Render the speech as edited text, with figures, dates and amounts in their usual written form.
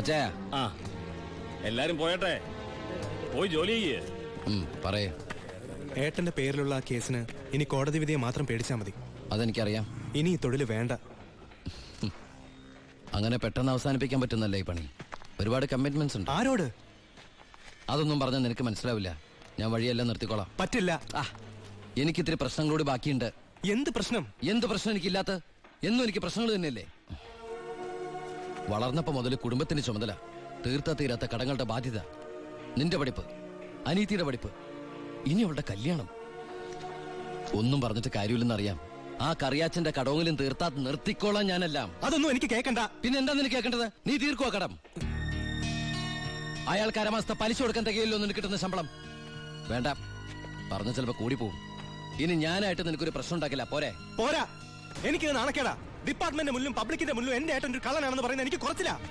അച്ഛാ. ആ എല്ലാരും പോയട്ടെ, പോയി ജോലി ചെയ്യേ. പറയേ. ഏട്ടന്റെ പേരിലുള്ള ആ കേസിന് ഇനി കോടതി വിധിയെ മാത്രം പേടിച്ചാൽ മതി. അതെനിക്കറിയാം. ഇനി ഈ തൊഴിൽ വേണ്ട. അങ്ങനെ പെട്ടെന്ന് അവസാനിപ്പിക്കാൻ പറ്റുന്നല്ലേ ഈ പണി? ഒരുപാട് കമ്മിറ്റ്മെന്റ്സ് ഉണ്ട്. ആരോട്? അതൊന്നും പറഞ്ഞാൽ നിനക്ക് മനസ്സിലാവില്ല. ഞാൻ വഴിയെല്ലാം നിർത്തിക്കോളാം. പറ്റില്ല. എനിക്കിത്തിരി പ്രശ്നങ്ങളോട് ബാക്കിയുണ്ട്. എന്ത് പ്രശ്നം? എന്ത് പ്രശ്നം എനിക്കില്ലാത്ത? എന്നും എനിക്ക് പ്രശ്നങ്ങൾ തന്നെയല്ലേ. വളർന്നപ്പോ മുതൽ കുടുംബത്തിന്റെ ചുമതല, തീർത്താ തീരാത്ത കടങ്ങളുടെ ബാധ്യത, നിന്റെ പഠിപ്പ്, അനീതിയുടെ പഠിപ്പ്, ഇനി അവളുടെ കല്യാണം. ഒന്നും പറഞ്ഞിട്ട് കാര്യമില്ലെന്നറിയാം. ആ കറിയാച്ചന്റെ കടവെങ്കിലും തീർത്താ നിർത്തിക്കോളാം ഞാനെല്ലാം. അതൊന്നും എനിക്ക് കേൾക്കണ്ട. പിന്നെ എന്താ നിനക്ക് കേൾക്കേണ്ടത്? നീ തീർക്കുവാ കടം. അയാൾക്ക് അരമാസത്തെ പലിശ കൊടുക്കാൻ തികയല്ലോ നിനക്ക് കിട്ടുന്ന ശമ്പളം. വേണ്ട, പറഞ്ഞ ചിലപ്പോ കൂടിപ്പോവും. ഇനി ഞാനായിട്ട് നിനക്കൊരു പ്രശ്നം ഉണ്ടാക്കില്ല. പോരെ? പോരാ. എനിക്കിത് നാണക്കേടാ. ഡിപ്പാർട്ട്മെന്റ് മുന്നിലും പബ്ലിക്കിന്റെ മുന്നിലും എന്റെ ഏട്ടൻ ഒരു കള്ളനാണെന്ന് പറയുന്നത് എനിക്ക് കുറച്ചില്ല.